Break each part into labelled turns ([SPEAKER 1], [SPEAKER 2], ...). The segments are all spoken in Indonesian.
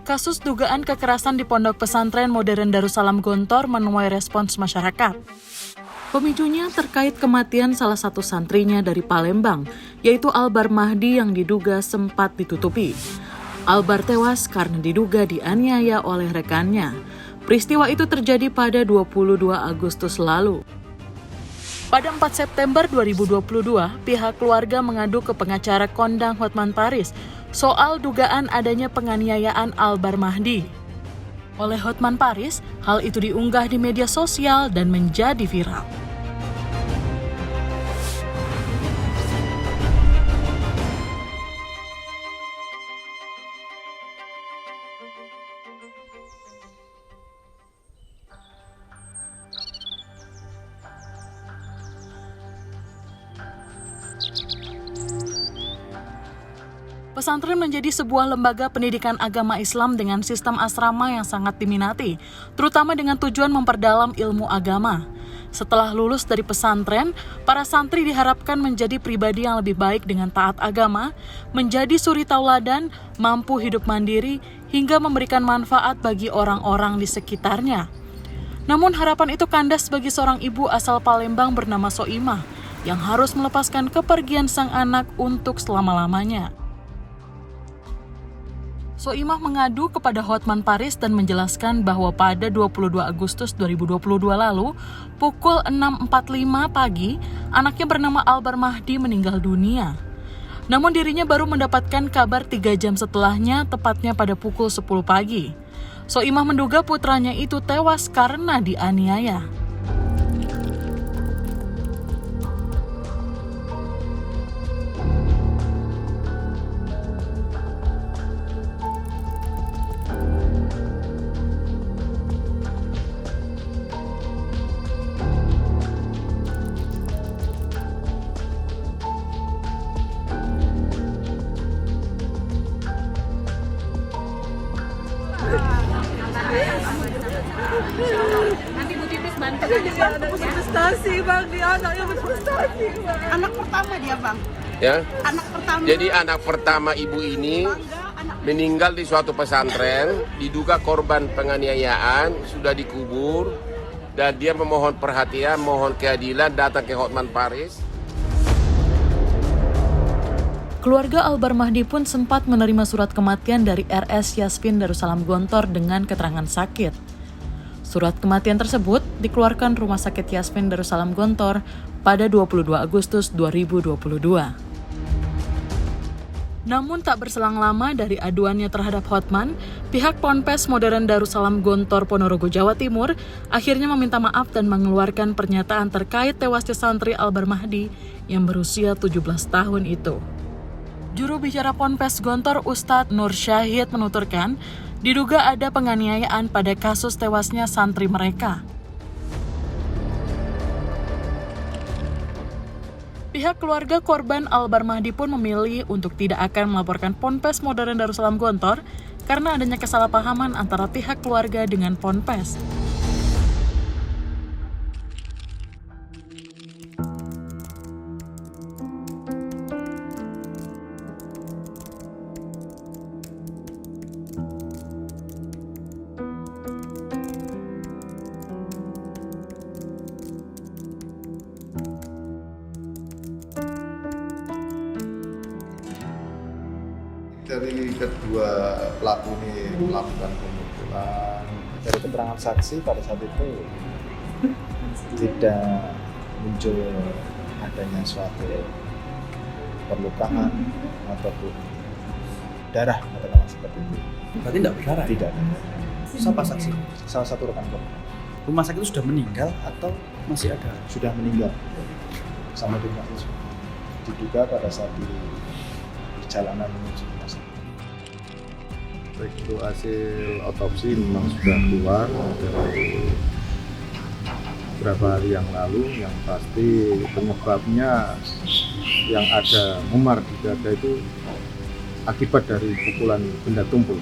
[SPEAKER 1] Kasus dugaan kekerasan di Pondok Pesantren Modern Darussalam Gontor menuai respons masyarakat. Pemicunya terkait kematian salah satu santrinya dari Palembang, yaitu Albar Mahdi yang diduga sempat ditutupi. Albar tewas karena diduga dianiaya oleh rekannya. Peristiwa itu terjadi pada 22 Agustus lalu. Pada 4 September 2022, pihak keluarga mengadu ke pengacara kondang Hotman Paris soal dugaan adanya penganiayaan Albar Mahdi. Oleh Hotman Paris, hal itu diunggah di media sosial dan menjadi viral. Pesantren menjadi sebuah lembaga pendidikan agama Islam dengan sistem asrama yang sangat diminati, terutama dengan tujuan memperdalam ilmu agama. Setelah lulus dari pesantren, para santri diharapkan menjadi pribadi yang lebih baik dengan taat agama, menjadi suri tauladan, mampu hidup mandiri, hingga memberikan manfaat bagi orang-orang di sekitarnya. Namun harapan itu kandas bagi seorang ibu asal Palembang bernama Soimah, yang harus melepaskan kepergian sang anak untuk selama-lamanya. Soimah mengadu kepada Hotman Paris dan menjelaskan bahwa pada 22 Agustus 2022 lalu, pukul 6.45 pagi, anaknya bernama Albar Mahdi meninggal dunia. Namun dirinya baru mendapatkan kabar 3 jam setelahnya, tepatnya pada pukul 10 pagi. Soimah menduga putranya itu tewas karena dianiaya.
[SPEAKER 2] Nanti Bu Titis bantu.
[SPEAKER 3] Frustasi bang, dia anaknya berfrustasi bang.
[SPEAKER 2] Anak pertama dia bang.
[SPEAKER 4] Ya.
[SPEAKER 2] Anak pertama.
[SPEAKER 4] Jadi anak pertama ibu ini meninggal di suatu pesantren, diduga korban penganiayaan, sudah dikubur, dan dia memohon perhatian, mohon keadilan, datang ke Hotman Paris.
[SPEAKER 1] Keluarga Albar Mahdi pun sempat menerima surat kematian dari RS Yasmin Darussalam Gontor dengan keterangan sakit. Surat kematian tersebut dikeluarkan Rumah Sakit Yasmin Darussalam Gontor pada 22 Agustus 2022. Namun tak berselang lama dari aduannya terhadap Hotman, pihak Ponpes Modern Darussalam Gontor Ponorogo, Jawa Timur akhirnya meminta maaf dan mengeluarkan pernyataan terkait tewasnya santri Albar Mahdi yang berusia 17 tahun itu. Juru bicara Ponpes Gontor Ustadz Nur Syahid menuturkan, diduga ada penganiayaan pada kasus tewasnya santri mereka. Pihak keluarga korban Albar Mahdi pun memilih untuk tidak akan melaporkan Ponpes Modern Darussalam Gontor karena adanya kesalahpahaman antara pihak keluarga dengan Ponpes.
[SPEAKER 5] Dari kedua pelaku ini melakukan pemukulan.
[SPEAKER 6] Dari keterangan saksi pada saat itu tidak muncul adanya suatu perlukaan ataupun darah katakanlah seperti itu.
[SPEAKER 7] Berarti tidak berdarah?
[SPEAKER 6] Tidak.
[SPEAKER 7] Siapa saksi?
[SPEAKER 6] Salah satu rekan korban.
[SPEAKER 7] Rumah sakit itu sudah meninggal atau masih ada?
[SPEAKER 6] Sudah meninggal sama dengan itu. Diduga pada saat di perjalanan menuju rumah sakit.
[SPEAKER 5] Baik itu hasil otopsi memang sudah keluar dari beberapa hari yang lalu. Yang pasti penyebabnya yang ada memar di dada itu akibat dari pukulan benda tumpul.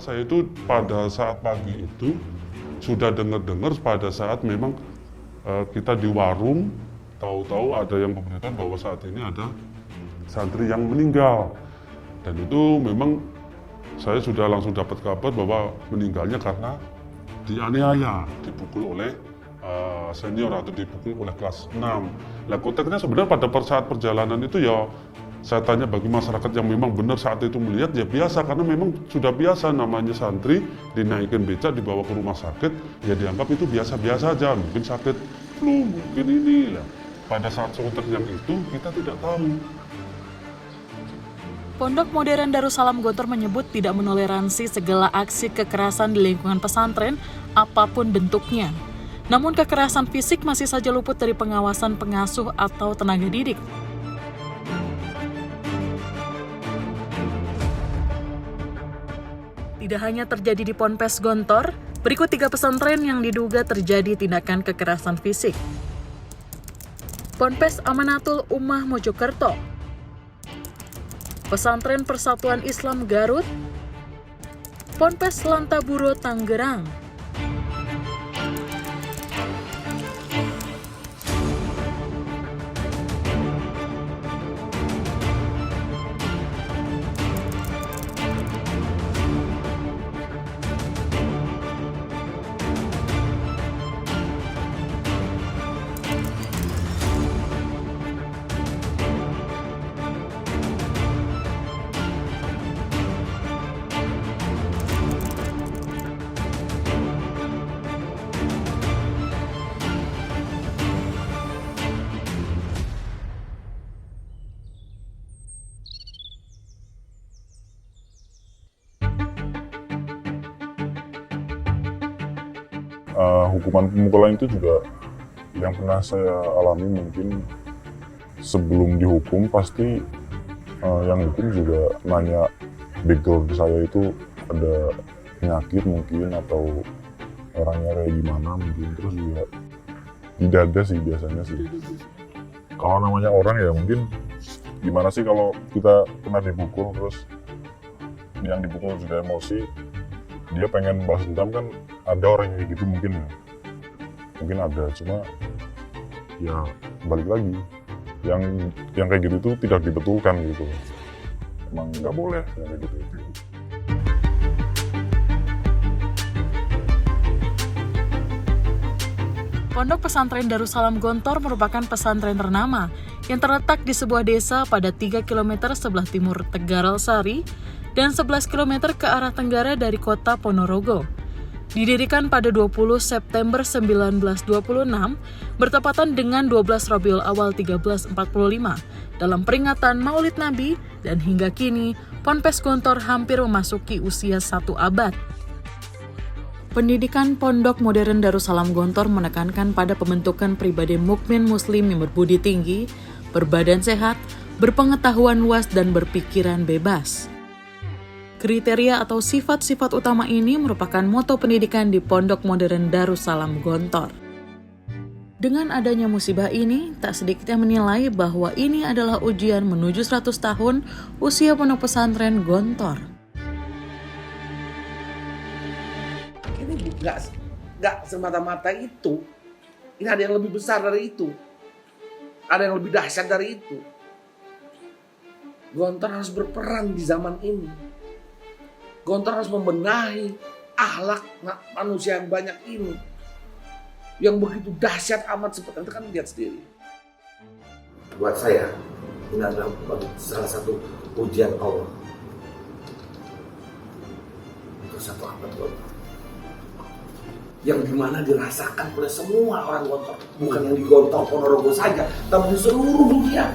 [SPEAKER 8] saya itu pada saat pagi itu sudah dengar pada saat memang kita di warung, tahu-tahu ada yang memberitakan bahwa saat ini ada santri yang meninggal. Dan itu memang saya sudah langsung dapat kabar bahwa meninggalnya karena dianiaya, dipukul oleh senior atau dipukul oleh kelas 6. Nah, konteksnya sebenarnya pada saat perjalanan itu ya saya tanya bagi masyarakat yang memang benar saat itu melihat, ya biasa, karena memang sudah biasa namanya santri dinaikin becak dibawa ke rumah sakit, ya dianggap itu biasa-biasa aja, mungkin sakit flu, mungkin ini lah. Pada saat konteks yang itu kita tidak tahu.
[SPEAKER 1] Pondok Modern Darussalam Gontor menyebut tidak menoleransi segala aksi kekerasan di lingkungan pesantren, apapun bentuknya. Namun kekerasan fisik masih saja luput dari pengawasan pengasuh atau tenaga didik. Tidak hanya terjadi di Ponpes Gontor, berikut 3 pesantren yang diduga terjadi tindakan kekerasan fisik. Ponpes Amanatul Ummah Mojokerto, Pesantren Persatuan Islam Garut, Ponpes Lantaburo Tangerang.
[SPEAKER 9] Hukuman pemukulan itu juga yang pernah saya alami. Mungkin sebelum dihukum pasti yang hukum juga nanya background saya itu ada penyakit mungkin atau orangnya kayak gimana mungkin, terus juga tidak ada sih biasanya sih. Kalau namanya orang ya mungkin gimana sih kalau kita kena dipukul terus yang dipukul sudah emosi, dia pengen balas dendam kan, ada orang yang kayak gitu mungkin ada, cuma ya balik lagi yang kayak gitu itu tidak dibetulkan gitu, emang nggak boleh yang kayak gitu.
[SPEAKER 1] Pondok Pesantren Darussalam Gontor merupakan pesantren ternama yang terletak di sebuah desa pada 3 km sebelah timur Tegaral Sari dan 11 km ke arah tenggara dari kota Ponorogo. Didirikan pada 20 September 1926, bertepatan dengan 12 Rabiul Awal 1345, dalam peringatan Maulid Nabi, dan hingga kini, Ponpes Gontor hampir memasuki usia 1 abad. Pendidikan Pondok Modern Darussalam Gontor menekankan pada pembentukan pribadi mukmin muslim yang berbudi tinggi, berbadan sehat, berpengetahuan luas, dan berpikiran bebas. Kriteria atau sifat-sifat utama ini merupakan moto pendidikan di Pondok Modern Darussalam Gontor. Dengan adanya musibah ini, tak sedikit yang menilai bahwa ini adalah ujian menuju 100 tahun usia Pondok Pesantren Gontor.
[SPEAKER 10] Ini nggak semata-mata itu. Ini ada yang lebih besar dari itu. Ada yang lebih dahsyat dari itu. Gontor harus berperan di zaman ini. Gontor harus membenahi akhlak manusia yang banyak ini, yang begitu dahsyat amat seperti itu, kan lihat sendiri. Buat saya ini adalah salah satu ujian Allah untuk 1 abad Gontor, yang dimana dirasakan oleh semua orang Gontor, bukan yang di Gontor Ponorogo saja, tapi di seluruh dunia.